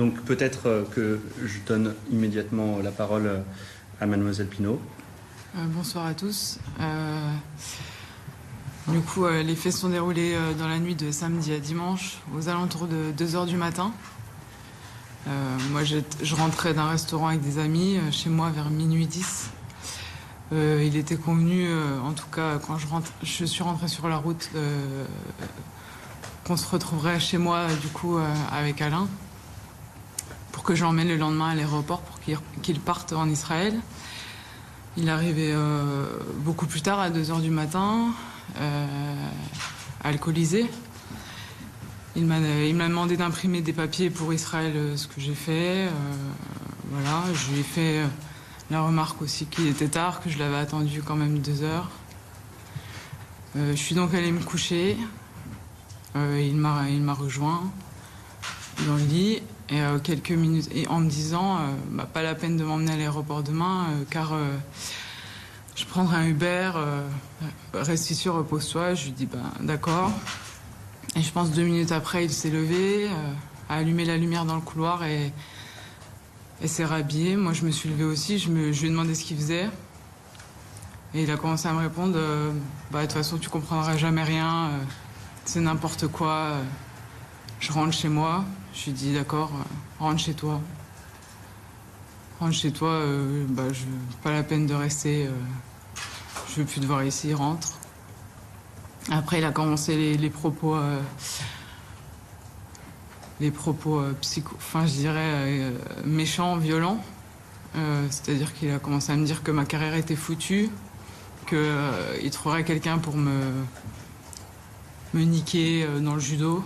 Donc peut-être que je donne immédiatement la parole à Mademoiselle Pinault. Bonsoir à tous. Du coup, les faits sont déroulés dans la nuit de samedi à dimanche, aux alentours de 2h du matin. Moi, je rentrais d'un restaurant avec des amis, chez moi vers minuit 10. Il était convenu, en tout cas quand je suis rentrée sur la route, qu'on se retrouverait chez moi du coup avec Alain pour que je l'emmène le lendemain à l'aéroport pour qu'il parte en Israël. Il arrivait beaucoup plus tard, à 2h du matin, alcoolisé. Il m'a demandé d'imprimer des papiers pour Israël, ce que j'ai fait. Voilà, je lui ai fait la remarque aussi qu'il était tard, que je l'avais attendu quand même 2 heures. Je suis donc allée me coucher. Il m'a rejoint dans le lit et quelques minutes et en me disant pas la peine de m'emmener à l'aéroport demain car je prendrai un Uber, reste ici, repose-toi. Je lui dis d'accord. Et je pense 2 minutes après, il s'est levé, a allumé la lumière dans le couloir et s'est rhabillé. Moi, je me suis levée aussi, je lui ai demandé ce qu'il faisait. Et il a commencé à me répondre de toute façon, tu comprendras jamais rien, c'est n'importe quoi, je rentre chez moi. Je lui ai dit d'accord, rentre chez toi. Rentre chez toi, pas la peine de rester, je veux plus te voir ici, rentre. Après, il a commencé les propos méchants, violents. C'est-à-dire qu'il a commencé à me dire que ma carrière était foutue, qu'il trouverait quelqu'un pour me niquer dans le judo,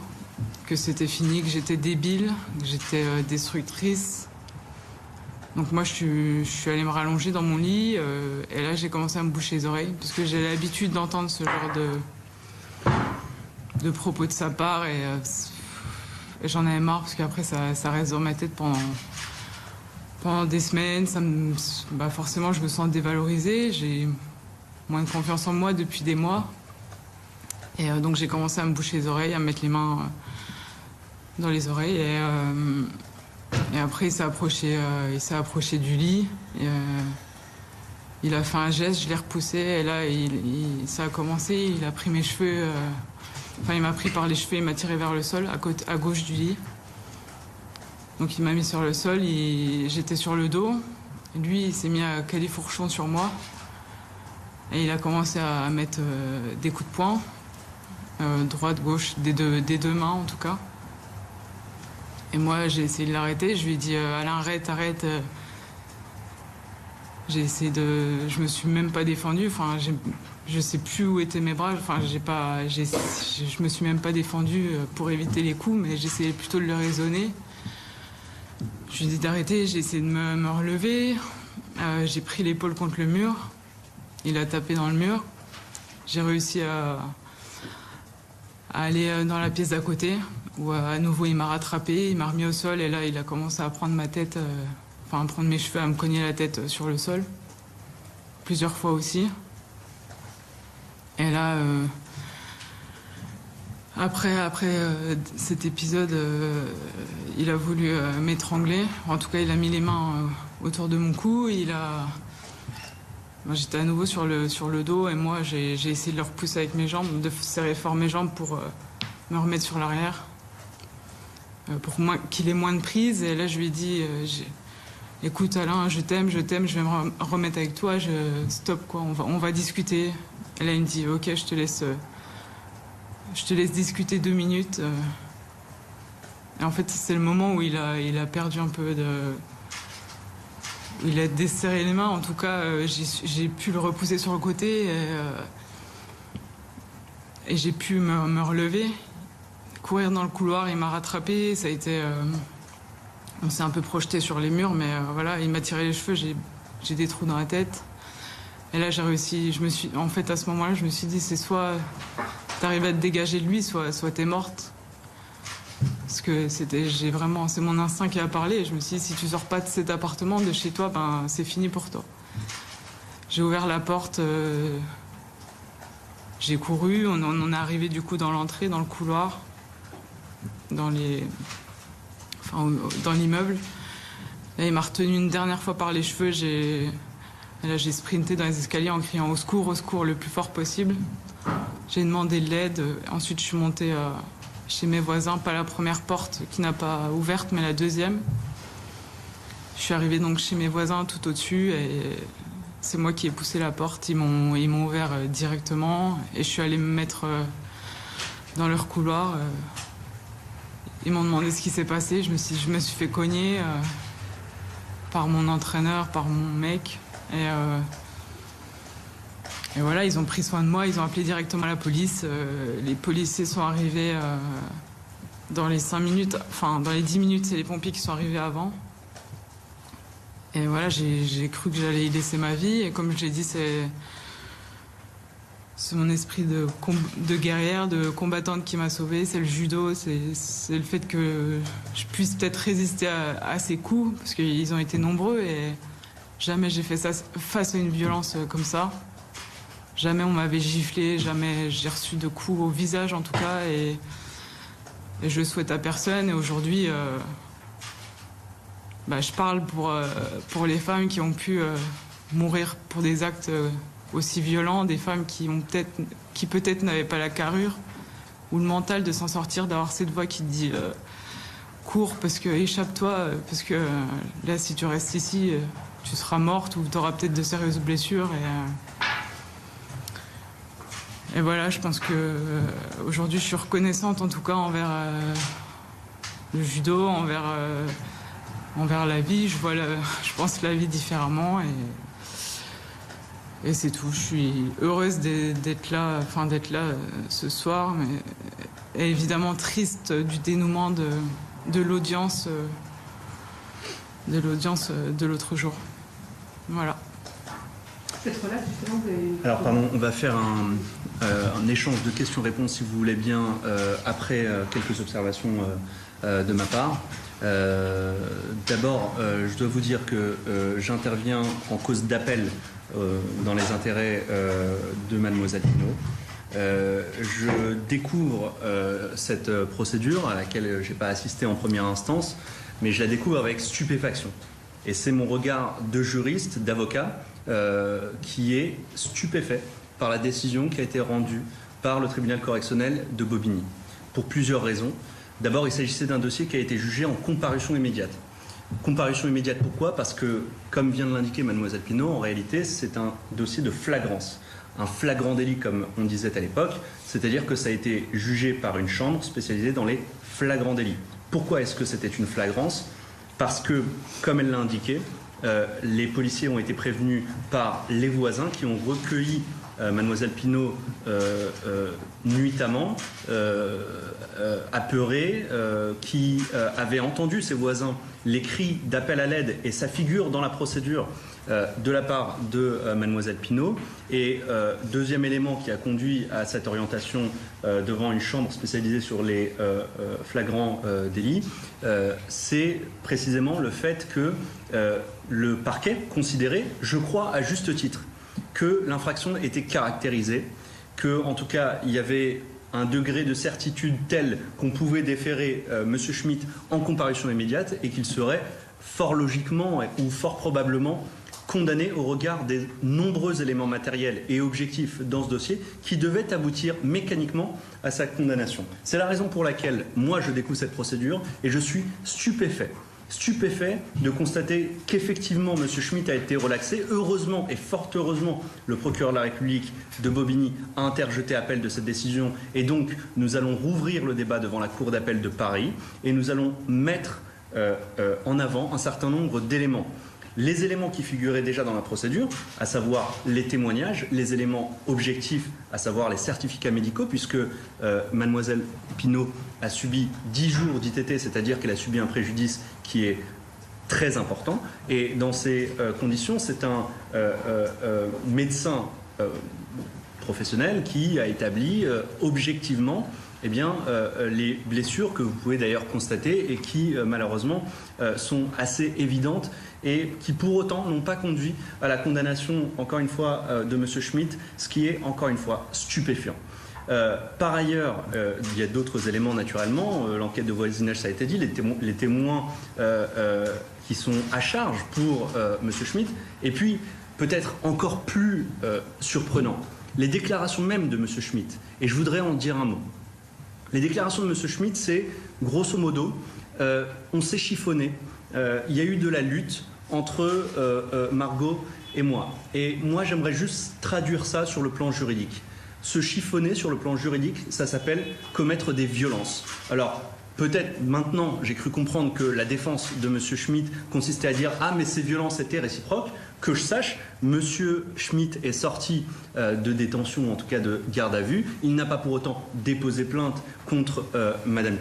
que c'était fini, que j'étais débile, que j'étais destructrice. Donc moi, je suis allée me rallonger dans mon lit et là, j'ai commencé à me boucher les oreilles parce que j'ai l'habitude d'entendre ce genre de propos de sa part et j'en avais marre parce qu'après, ça reste dans ma tête pendant des semaines. Forcément, je me sens dévalorisée, j'ai moins de confiance en moi depuis des mois. Et donc j'ai commencé à me boucher les oreilles, à me mettre les mains dans les oreilles et après il s'est approché du lit. Il a fait un geste, je l'ai repoussé et là ça a commencé. Il a pris mes cheveux, il m'a pris par les cheveux, il m'a tiré vers le sol à gauche du lit. Donc il m'a mis sur le sol, j'étais sur le dos. Lui il s'est mis à califourchon sur moi et il a commencé à mettre des coups de poing. Droite, gauche, des deux mains en tout cas. Et moi j'ai essayé de l'arrêter, je lui ai dit Alain arrête. Je me suis même pas défendue, je sais plus où étaient mes bras, je me suis même pas défendue pour éviter les coups, mais j'essayais plutôt de le raisonner. Je lui ai dit d'arrêter, j'ai essayé de me relever, j'ai pris l'épaule contre le mur, il a tapé dans le mur, j'ai réussi à aller dans la pièce d'à côté, où à nouveau il m'a rattrapé, il m'a remis au sol et là il a commencé à prendre ma tête, à prendre mes cheveux, à me cogner la tête sur le sol, plusieurs fois aussi. Et là, après cet épisode, il a voulu m'étrangler, en tout cas il a mis les mains autour de mon cou, Moi, j'étais à nouveau sur le dos et moi j'ai essayé de le repousser avec mes jambes, de serrer fort mes jambes pour me remettre sur l'arrière, pour qu'il ait moins de prise. Et là je lui ai dit écoute Alain, je t'aime, je vais me remettre avec toi, stop quoi, on va discuter. Et là il me dit ok, je te laisse discuter 2 minutes. Et en fait c'est le moment où il a perdu un peu il a desserré les mains, en tout cas, j'ai pu le repousser sur le côté et j'ai pu me relever, courir dans le couloir, il m'a rattrapé, ça a été... on s'est un peu projeté sur les murs, mais voilà, il m'a tiré les cheveux, j'ai des trous dans la tête. Et là, j'ai réussi, en fait, à ce moment-là, je me suis dit, c'est soit t'arrives à te dégager de lui, soit t'es morte. Parce que c'est mon instinct qui a parlé. Et je me suis dit, si tu sors pas de cet appartement, de chez toi, c'est fini pour toi. J'ai ouvert la porte, j'ai couru, on est arrivé du coup dans l'entrée, dans le couloir, dans l'immeuble. Là, il m'a retenu une dernière fois par les cheveux. J'ai sprinté dans les escaliers en criant au secours le plus fort possible. J'ai demandé de l'aide. Ensuite, je suis montée chez mes voisins, pas la première porte qui n'a pas ouverte, mais la deuxième. Je suis arrivée donc chez mes voisins tout au-dessus et c'est moi qui ai poussé la porte. Ils m'ont ouvert directement et je suis allée me mettre dans leur couloir. Ils m'ont demandé ce qui s'est passé. Je me suis fait cogner par mon entraîneur, par mon mec. Et voilà, ils ont pris soin de moi, ils ont appelé directement la police. Les policiers sont arrivés dans les 5 minutes, enfin dans les 10 minutes, c'est les pompiers qui sont arrivés avant. Et voilà, j'ai cru que j'allais y laisser ma vie. Et comme je l'ai dit, c'est mon esprit de guerrière, de combattante qui m'a sauvée. C'est le judo, c'est le fait que je puisse peut-être résister à ces coups, parce qu'ils ont été nombreux et jamais j'ai fait ça face à une violence comme ça. Jamais on m'avait giflé, jamais j'ai reçu de coups au visage en tout cas. Et je le souhaite à personne. Et aujourd'hui, je parle pour les femmes qui ont pu mourir pour des actes aussi violents, des femmes qui peut-être n'avaient pas la carrure ou le mental de s'en sortir, d'avoir cette voix qui te dit cours parce que échappe-toi, parce que là si tu restes ici, tu seras morte ou tu auras peut-être de sérieuses blessures. Et voilà, je pense que aujourd'hui je suis reconnaissante en tout cas envers le judo, envers la vie. Je pense la vie différemment et c'est tout. Je suis heureuse d'être là ce soir, mais évidemment triste du dénouement de l'audience de l'autre jour. Voilà. Alors pardon, on va faire un échange de questions-réponses si vous voulez bien après quelques observations de ma part. D'abord, je dois vous dire que j'interviens en cause d'appel dans les intérêts de Mademoiselle Pinault. Je découvre cette procédure à laquelle je n'ai pas assisté en première instance, mais je la découvre avec stupéfaction. Et c'est mon regard de juriste, d'avocat, qui est stupéfait par la décision qui a été rendue par le tribunal correctionnel de Bobigny, pour plusieurs raisons. D'abord, il s'agissait d'un dossier qui a été jugé en comparution immédiate. Comparution immédiate, pourquoi ? Parce que, comme vient de l'indiquer Mademoiselle Pinault, en réalité, c'est un dossier de flagrance. Un flagrant délit, comme on disait à l'époque, c'est-à-dire que ça a été jugé par une chambre spécialisée dans les flagrants délits. Pourquoi est-ce que c'était une flagrance ? Parce que, comme elle l'a indiqué, les policiers ont été prévenus par les voisins qui ont recueilli Mademoiselle Pinault nuitamment, apeurée, qui avait entendu ses voisins les cris d'appel à l'aide, et ça figure dans la procédure de la part de Mademoiselle Pinault. Et deuxième élément qui a conduit à cette orientation devant une chambre spécialisée sur les flagrants délits, c'est précisément le fait que le parquet considérait, je crois à juste titre, que l'infraction était caractérisée, que en tout cas il y avait un degré de certitude tel qu'on pouvait déférer M. Schmitt en comparution immédiate et qu'il serait fort logiquement ou fort probablement condamné au regard des nombreux éléments matériels et objectifs dans ce dossier qui devaient aboutir mécaniquement à sa condamnation. C'est la raison pour laquelle moi je découvre cette procédure et je suis stupéfait de constater qu'effectivement M. Schmitt a été relaxé. Heureusement et fort heureusement, le procureur de la République de Bobigny a interjeté appel de cette décision et donc nous allons rouvrir le débat devant la Cour d'appel de Paris et nous allons mettre en avant un certain nombre d'éléments. Les éléments qui figuraient déjà dans la procédure, à savoir les témoignages, les éléments objectifs, à savoir les certificats médicaux, puisque Mademoiselle Pinault a subi 10 jours d'ITT, c'est-à-dire qu'elle a subi un préjudice qui est très important. Et dans ces conditions, c'est un médecin professionnel qui a établi objectivement les blessures que vous pouvez d'ailleurs constater et qui malheureusement sont assez évidentes et qui pour autant n'ont pas conduit à la condamnation, encore une fois, de M. Schmitt, ce qui est encore une fois stupéfiant. Par ailleurs, il y a d'autres éléments naturellement. L'enquête de voisinage, ça a été dit, les témoins qui sont à charge pour M. Schmitt. Et puis, peut-être encore plus surprenant, les déclarations même de M. Schmitt. Et je voudrais en dire un mot. Les déclarations de M. Schmitt, c'est grosso modo, on s'est chiffonné. Il y a eu de la lutte entre Margot et moi. Et moi, j'aimerais juste traduire ça sur le plan juridique. Se chiffonner sur le plan juridique, ça s'appelle commettre des violences. Alors, peut-être maintenant, j'ai cru comprendre que la défense de M. Schmitt consistait à dire « Ah, mais ces violences étaient réciproques ». Que je sache, M. Schmitt est sorti de détention, en tout cas de garde à vue. Il n'a pas pour autant déposé plainte contre Mademoiselle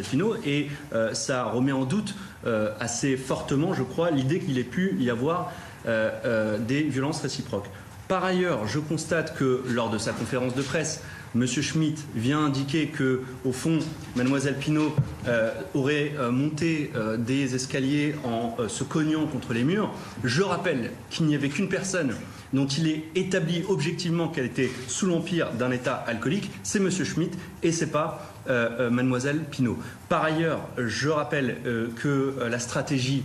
Pinault, et ça remet en doute assez fortement, je crois, l'idée qu'il ait pu y avoir des violences réciproques. Par ailleurs, je constate que lors de sa conférence de presse, M. Schmitt vient indiquer que, au fond, Mademoiselle Pinault aurait monté des escaliers en se cognant contre les murs. Je rappelle qu'il n'y avait qu'une personne dont il est établi objectivement qu'elle était sous l'empire d'un état alcoolique, c'est M. Schmitt, et c'est pas Mademoiselle Pinault. Par ailleurs, je rappelle que la stratégie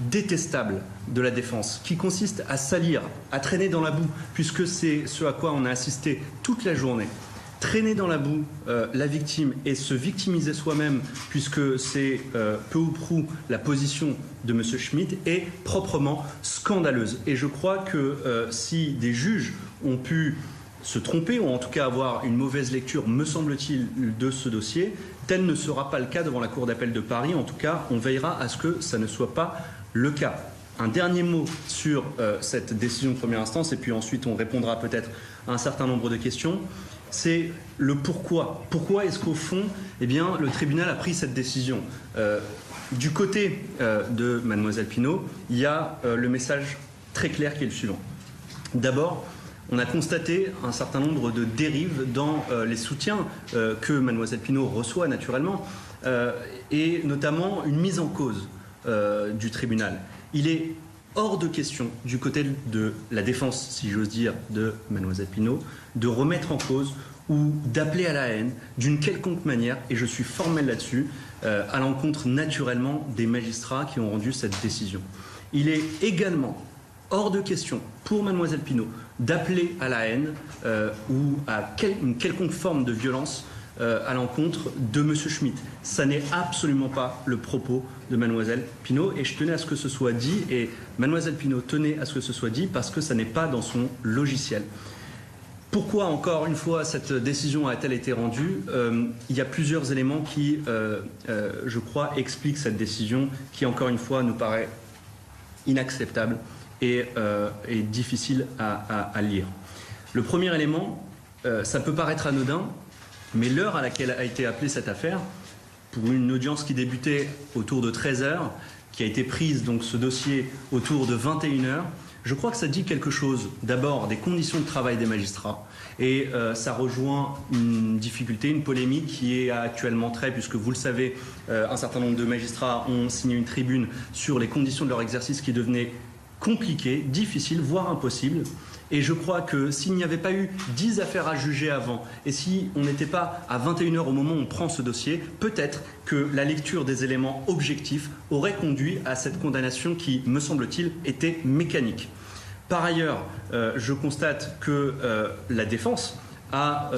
détestable de la défense, qui consiste à salir, à traîner dans la boue, puisque c'est ce à quoi on a assisté toute la journée, traîner dans la boue la victime et se victimiser soi-même, puisque c'est peu ou prou la position de M. Schmitt, est proprement scandaleuse. Et je crois que si des juges ont pu se tromper, ou en tout cas avoir une mauvaise lecture, me semble-t-il, de ce dossier, tel ne sera pas le cas devant la Cour d'appel de Paris. En tout cas, on veillera à ce que ça ne soit pas le cas. Un dernier mot sur cette décision de première instance, et puis ensuite on répondra peut-être à un certain nombre de questions. C'est le pourquoi. Pourquoi est-ce qu'au fond, eh bien, le tribunal a pris cette décision ? Du côté de Mademoiselle Pinault, il y a le message très clair qui est le suivant. D'abord, on a constaté un certain nombre de dérives dans les soutiens que Mademoiselle Pinault reçoit naturellement, et notamment une mise en cause du tribunal. Il est hors de question, du côté de la défense, si j'ose dire, de Mademoiselle Pinault, de remettre en cause ou d'appeler à la haine d'une quelconque manière, et je suis formel là-dessus, à l'encontre naturellement des magistrats qui ont rendu cette décision. Il est également hors de question pour Mademoiselle Pinault d'appeler à la haine ou à une quelconque forme de violence à l'encontre de M. Schmitt. Ça n'est absolument pas le propos de Mademoiselle Pinault, et je tenais à ce que ce soit dit, et Mademoiselle Pinault tenait à ce que ce soit dit parce que ça n'est pas dans son logiciel. Pourquoi, encore une fois, cette décision a-t-elle été rendue ? Il y a plusieurs éléments qui, je crois, expliquent cette décision qui, encore une fois, nous paraît inacceptable et difficile à lire. Le premier élément, ça peut paraître anodin, mais l'heure à laquelle a été appelée cette affaire, pour une audience qui débutait autour de 13h, qui a été prise, donc ce dossier, autour de 21h, je crois que ça dit quelque chose, d'abord, des conditions de travail des magistrats, et ça rejoint une difficulté, une polémique qui est actuellement très, puisque vous le savez, un certain nombre de magistrats ont signé une tribune sur les conditions de leur exercice qui devenaient compliquées, difficiles, voire impossibles. Et je crois que s'il n'y avait pas eu 10 affaires à juger avant, et si on n'était pas à 21h au moment où on prend ce dossier, peut-être que la lecture des éléments objectifs aurait conduit à cette condamnation qui, me semble-t-il, était mécanique. Par ailleurs, je constate que la défense a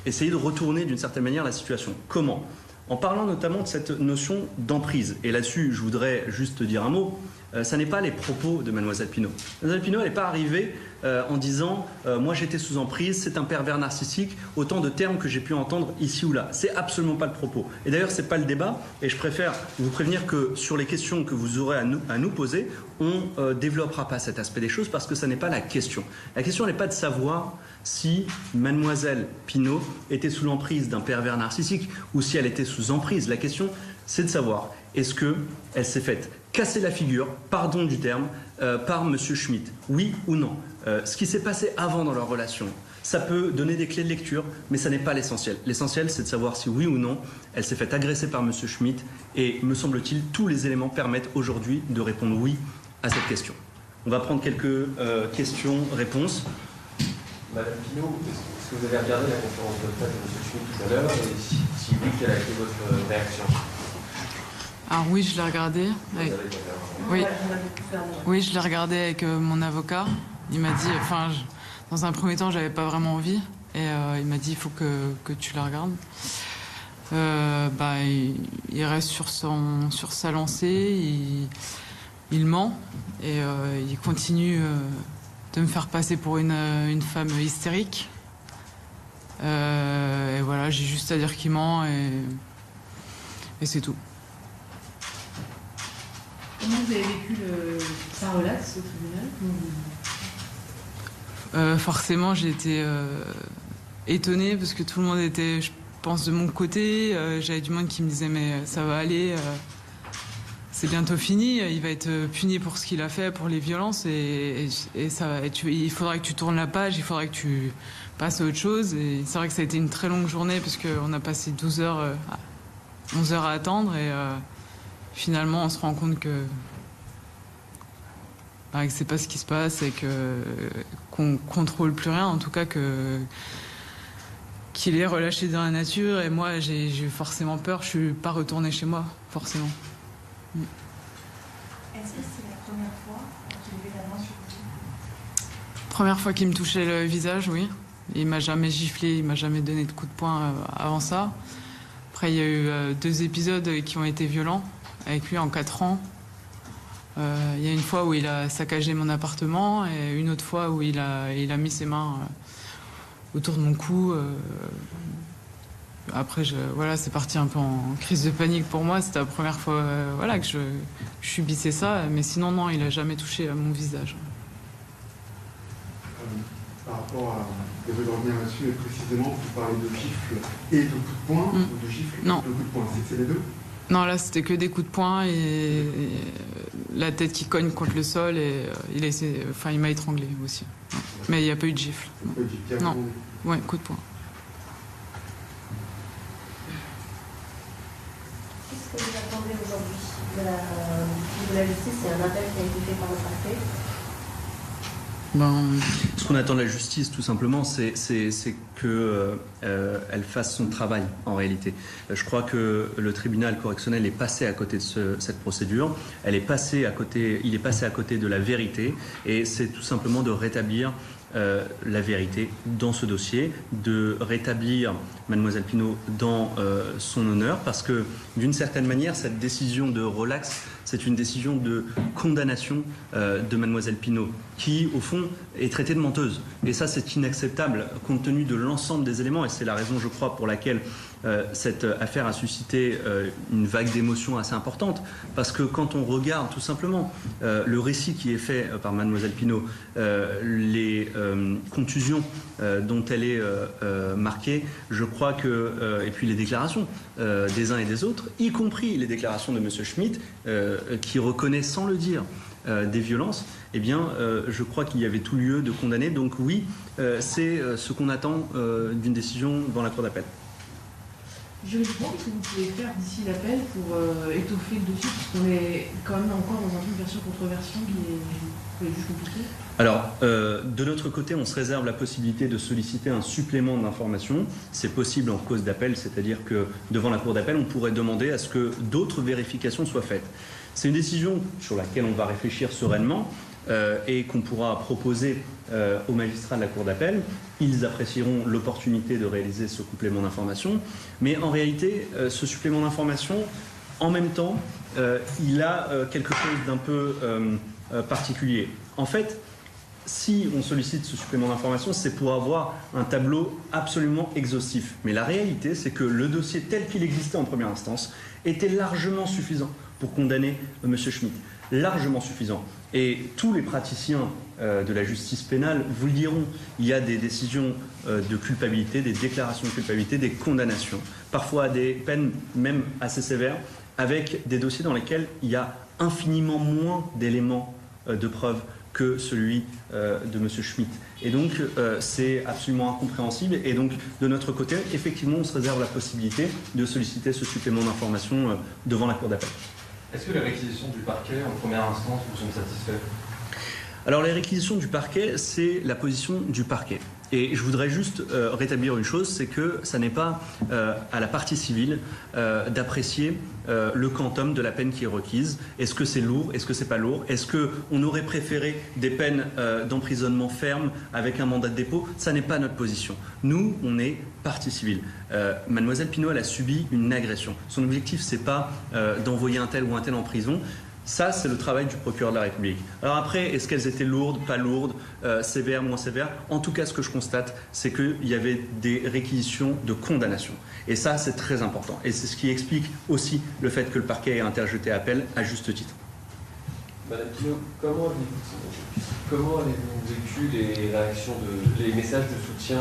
essayé de retourner d'une certaine manière la situation. Comment ? En parlant notamment de cette notion d'emprise. Et là-dessus, je voudrais juste dire un mot. Ça n'est pas les propos de Mademoiselle Pinault. Mademoiselle Pinault, elle n'est pas arrivée en disant moi j'étais sous emprise, c'est un pervers narcissique, autant de termes que j'ai pu entendre ici ou là. C'est absolument pas le propos. Et d'ailleurs, c'est pas le débat. Et je préfère vous prévenir que sur les questions que vous aurez à nous poser, on développera pas cet aspect des choses parce que ça n'est pas la question. La question n'est pas de savoir si Mademoiselle Pinault était sous l'emprise d'un pervers narcissique ou si elle était sous emprise. La question, c'est de savoir est-ce qu'elle s'est faite casser la figure, pardon du terme, par M. Schmitt, oui ou non. Ce qui s'est passé avant dans leur relation, ça peut donner des clés de lecture, mais ça n'est pas l'essentiel. L'essentiel, c'est de savoir si oui ou non, elle s'est fait agresser par M. Schmitt, et me semble-t-il, tous les éléments permettent aujourd'hui de répondre oui à cette question. On va prendre quelques questions-réponses. Madame Pinault, est-ce que vous avez regardé la conférence de presse de M. Schmitt tout à l'heure et si oui, quelle a été votre réaction? Ah oui, je l'ai regardé. Oui. Oui, je l'ai regardé avec mon avocat. Il m'a dit, dans un premier temps, j'avais pas vraiment envie. Et il m'a dit, il faut que tu la regardes. Il reste sur sa lancée, il ment et il continue de me faire passer pour une femme hystérique. Et voilà, j'ai juste à dire qu'il ment et c'est tout. Comment vous avez vécu sa relaxe au tribunal? Forcément, j'ai été étonnée parce que tout le monde était, je pense, de mon côté. J'avais du monde qui me disait mais ça va aller, c'est bientôt fini, il va être puni pour ce qu'il a fait, pour les violences et il faudra que tu tournes la page, il faudra que tu passes à autre chose. Et c'est vrai que ça a été une très longue journée parce qu'on a passé 12 heures, 11 heures à attendre et finalement on se rend compte que c'est pas ce qui se passe et qu'on contrôle plus rien, en tout cas qu'il est relâché dans la nature. Et moi j'ai eu forcément peur, je suis pas retournée chez moi forcément. Est-ce que c'est la première fois qu'il levait la main sur vous? Première fois qu'il me touchait le visage, oui. Il m'a jamais giflé, il m'a jamais donné de coup de poing avant ça. Après il y a eu 2 épisodes qui ont été violents avec lui en 4 ans. Il y a une fois où il a saccagé mon appartement et une autre fois où il a mis ses mains autour de mon cou. Après, c'est parti un peu en crise de panique pour moi. C'était la première fois que je subissais ça. Mais sinon, non, il n'a jamais touché à mon visage. Par rapport à... Je vais revenir là-dessus, et précisément, vous parlez de gifles et de coups de poing, ou de gifles et de coups de poing. C'est les deux? Non, là, c'était que des coups de poing et la tête qui cogne contre le sol. Et il m'a étranglé aussi. Ouais. Mais il n'y a pas eu de gifle. Non. Ouais, coup de poing. Qu'est-ce que vous attendez aujourd'hui de la justice? C'est un appel qui a été fait par le parquet. Ce qu'on attend de la justice, tout simplement, c'est qu'elle fasse son travail, en réalité. Je crois que le tribunal correctionnel est passé à côté de cette procédure. Il est passé à côté de la vérité, et c'est tout simplement de rétablir la vérité dans ce dossier, de rétablir Mademoiselle Pinault dans son honneur, parce que d'une certaine manière, cette décision de relax, c'est une décision de condamnation de Mademoiselle Pinault, qui, au fond, est traitée de menteuse. Et ça, c'est inacceptable, compte tenu de l'ensemble des éléments, et c'est la raison, je crois, pour laquelle cette affaire a suscité une vague d'émotions assez importante, parce que quand on regarde tout simplement le récit qui est fait par Mademoiselle Pinault, les contusions dont elle est marquée, je crois que, et puis les déclarations des uns et des autres, y compris les déclarations de M. Schmitt, qui reconnaît sans le dire des violences, eh bien, je crois qu'il y avait tout lieu de condamner. Donc oui, c'est ce qu'on attend d'une décision dans la Cour d'appel. Juridiquement, qu'est-ce que vous pouvez faire d'ici l'appel pour étoffer le dossier, puisqu'on est quand même encore dans une version contre-version qui est juste compliquée? Alors, de notre côté, on se réserve la possibilité de solliciter un supplément d'information. C'est possible en cause d'appel, c'est-à-dire que devant la Cour d'appel, on pourrait demander à ce que d'autres vérifications soient faites. C'est une décision sur laquelle on va réfléchir sereinement et qu'on pourra proposer aux magistrats de la Cour d'appel. Ils apprécieront l'opportunité de réaliser ce complément d'information. Mais en réalité, ce supplément d'information, en même temps, il a quelque chose d'un peu particulier. En fait, si on sollicite ce supplément d'information, c'est pour avoir un tableau absolument exhaustif. Mais la réalité, c'est que le dossier tel qu'il existait en première instance était largement suffisant pour condamner M. Schmitt. Largement suffisant. Et tous les praticiens de la justice pénale vous le diront, il y a des décisions de culpabilité, des déclarations de culpabilité, des condamnations, parfois à des peines même assez sévères, avec des dossiers dans lesquels il y a infiniment moins d'éléments de preuve que celui de M. Schmitt. Et donc, c'est absolument incompréhensible. Et donc, de notre côté, effectivement, on se réserve la possibilité de solliciter ce supplément d'information devant la Cour d'appel. Est-ce que les réquisitions du parquet en première instance vous sont satisfaites? Alors, les réquisitions du parquet, c'est la position du parquet. Et je voudrais juste rétablir une chose, c'est que ça n'est pas à la partie civile d'apprécier le quantum de la peine qui est requise. Est-ce que c'est lourd? Est-ce que c'est pas lourd? Est-ce qu'on aurait préféré des peines d'emprisonnement ferme avec un mandat de dépôt? Ça n'est pas notre position. Nous, on est partie civile. Mademoiselle Pinault, elle a subi une agression. Son objectif, c'est pas d'envoyer un tel ou un tel en prison. Ça, c'est le travail du procureur de la République. Alors après, est-ce qu'elles étaient lourdes, pas lourdes, sévères, moins sévères? En tout cas, ce que je constate, c'est qu'il y avait des réquisitions de condamnation. Et ça, c'est très important. Et c'est ce qui explique aussi le fait que le parquet ait interjeté appel à juste titre. Madame Pinault, comment avez-vous vécu les réactions, les messages de soutien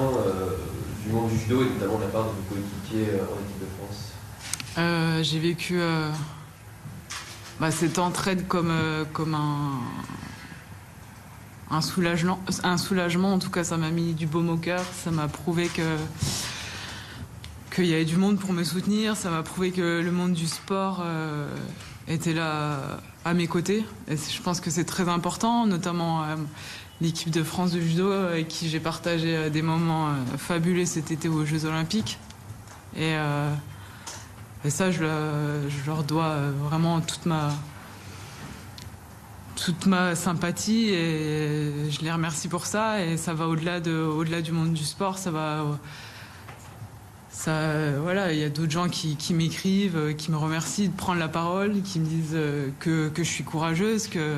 du monde du judo et notamment de la part de vos coéquipiers en équipe de France? J'ai vécu cette entraide comme un soulagement. En tout cas, ça m'a mis du baume au cœur. Ça m'a prouvé qu'il y avait du monde pour me soutenir. Ça m'a prouvé que le monde du sport était là à mes côtés. Et je pense que c'est très important, notamment l'équipe de France de judo avec qui j'ai partagé des moments fabuleux cet été aux Jeux Olympiques. Et ça, je leur dois vraiment toute ma sympathie et je les remercie pour ça. Et ça va au-delà du monde du sport. Voilà, il y a d'autres gens qui m'écrivent, qui me remercient de prendre la parole, qui me disent que je suis courageuse, que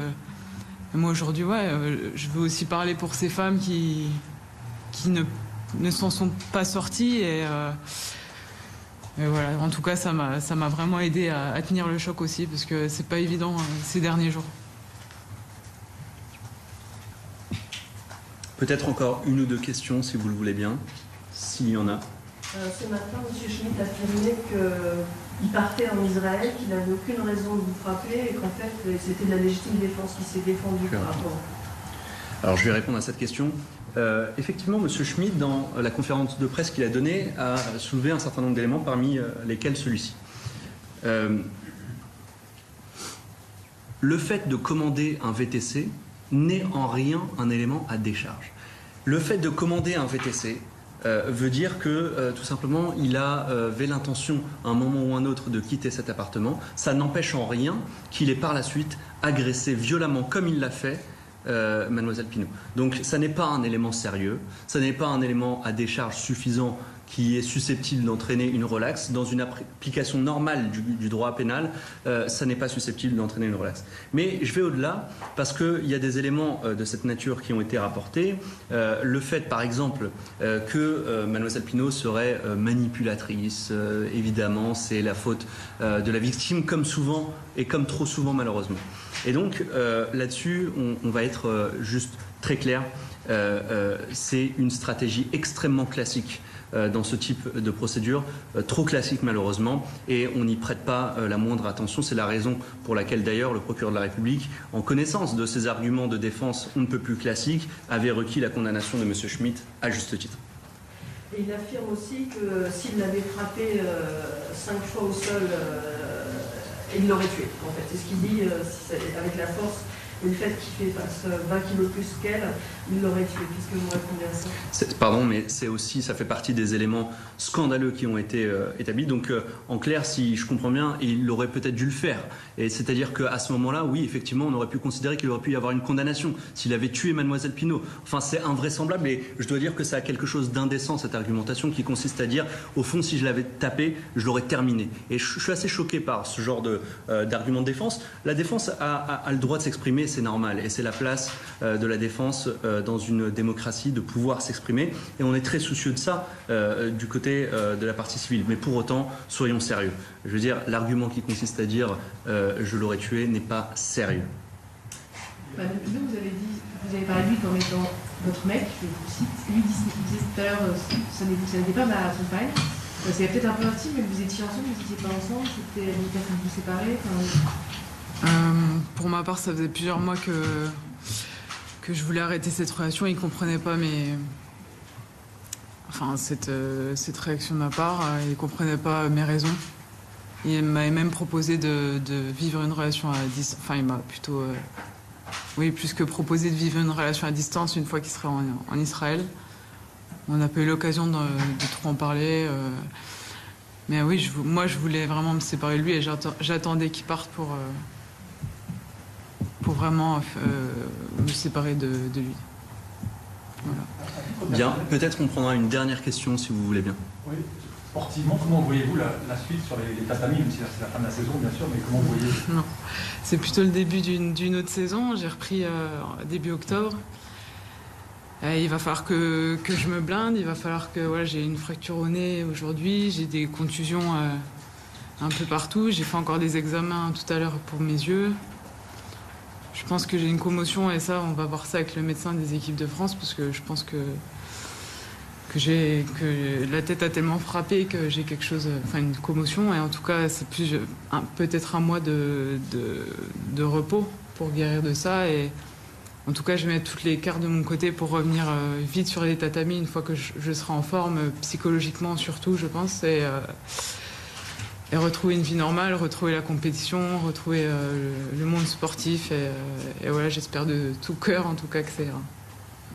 moi aujourd'hui, je veux aussi parler pour ces femmes qui ne s'en sont pas sorties et voilà, en tout cas, ça m'a vraiment aidé à tenir le choc aussi, parce que c'est pas évident ces derniers jours. Peut-être encore une ou deux questions, si vous le voulez bien, s'il y en a. Ce matin, M. Schmitt a affirmé qu'il partait en Israël, qu'il n'avait aucune raison de vous frapper et qu'en fait, c'était de la légitime défense qui s'est défendue par rapport. Alors, je vais répondre à cette question. Effectivement, M. Schmitt, dans la conférence de presse qu'il a donnée, a soulevé un certain nombre d'éléments, parmi lesquels celui-ci. Le fait de commander un VTC n'est en rien un élément à décharge. Le fait de commander un VTC veut dire que, tout simplement, il avait l'intention, à un moment ou un autre, de quitter cet appartement. Ça n'empêche en rien qu'il ait par la suite agressé violemment, comme il l'a fait, Mademoiselle Pinault. Donc ça n'est pas un élément sérieux, ça n'est pas un élément à décharge suffisant qui est susceptible d'entraîner une relaxe. Dans une application normale du droit pénal, ça n'est pas susceptible d'entraîner une relaxe. Mais je vais au-delà, parce qu'il y a des éléments de cette nature qui ont été rapportés. Le fait, par exemple, que Mademoiselle Pinault serait manipulatrice, évidemment, c'est la faute de la victime, comme souvent et comme trop souvent, malheureusement. Et donc, là-dessus, on va être juste très clair. C'est une stratégie extrêmement classique dans ce type de procédure, trop classique malheureusement, et on n'y prête pas la moindre attention. C'est la raison pour laquelle d'ailleurs le procureur de la République, en connaissance de ces arguments de défense on ne peut plus classiques, avait requis la condamnation de M. Schmitt à juste titre. Et il affirme aussi que s'il l'avait frappé 5 fois au sol, il l'aurait tué, en fait. C'est ce qu'il dit avec la force. Et le fait qu'il fasse 20 kilos plus qu'elle, il l'aurait tué. Qu'est-ce que vous répondez à ça? Pardon, mais ça fait partie des éléments scandaleux qui ont été établis. Donc, en clair, si je comprends bien, il aurait peut-être dû le faire. Et c'est-à-dire qu'à ce moment-là, oui, effectivement, on aurait pu considérer qu'il aurait pu y avoir une condamnation s'il avait tué Mademoiselle Pinault. Enfin, c'est invraisemblable et je dois dire que ça a quelque chose d'indécent, cette argumentation, qui consiste à dire, au fond, si je l'avais tapé, je l'aurais terminé. Et je suis assez choqué par ce genre d'argument de défense. La défense a le droit de s'exprimer, c'est normal. Et c'est la place de la défense dans une démocratie de pouvoir s'exprimer. Et on est très soucieux de ça du côté de la partie civile. Mais pour autant, soyons sérieux. Je veux dire, l'argument qui consiste à dire je l'aurais tué n'est pas sérieux. Madame Pinault, vous avez parlé de lui comme étant votre mec, je vous cite. Lui disait tout à l'heure, ça n'était pas ma compagne. C'est peut-être un peu intime, mais vous étiez ensemble, vous n'étiez pas ensemble, c'était une personne vous séparée. Pour ma part, ça faisait plusieurs mois que je voulais arrêter cette relation. Il ne comprenait pas cette réaction de ma part. Il ne comprenait pas mes raisons. Il m'avait même proposé de vivre une relation à distance. Enfin, il m'a plutôt... plus que proposé de vivre une relation à distance une fois qu'il serait en Israël. On n'a pas eu l'occasion de trop en parler. Mais oui, moi, je voulais vraiment me séparer de lui et j'attendais qu'il parte pour vraiment me séparer de lui. Voilà. Bien, peut-être on prendra une dernière question si vous voulez bien. Oui. Sportivement, comment voyez-vous la suite sur les tatamis, même si c'est la fin de la saison, bien sûr, mais comment voyez-vous? Non, c'est plutôt le début d'une autre saison. J'ai repris début octobre. Il va falloir que je me blinde, il va falloir que voilà, j'ai une fracture au nez aujourd'hui, j'ai des contusions un peu partout. J'ai fait encore des examens tout à l'heure pour mes yeux. Je pense que j'ai une commotion et ça, on va voir ça avec le médecin des équipes de France parce que je pense que la tête a tellement frappé que j'ai quelque chose, enfin une commotion et en tout cas c'est plus peut-être un mois de repos pour guérir de ça et en tout cas je vais mettre toutes les cartes de mon côté pour revenir vite sur les tatamis une fois que je serai en forme psychologiquement surtout je pense et retrouver une vie normale, retrouver la compétition, retrouver le monde sportif et voilà j'espère de tout cœur en tout cas que ça ira.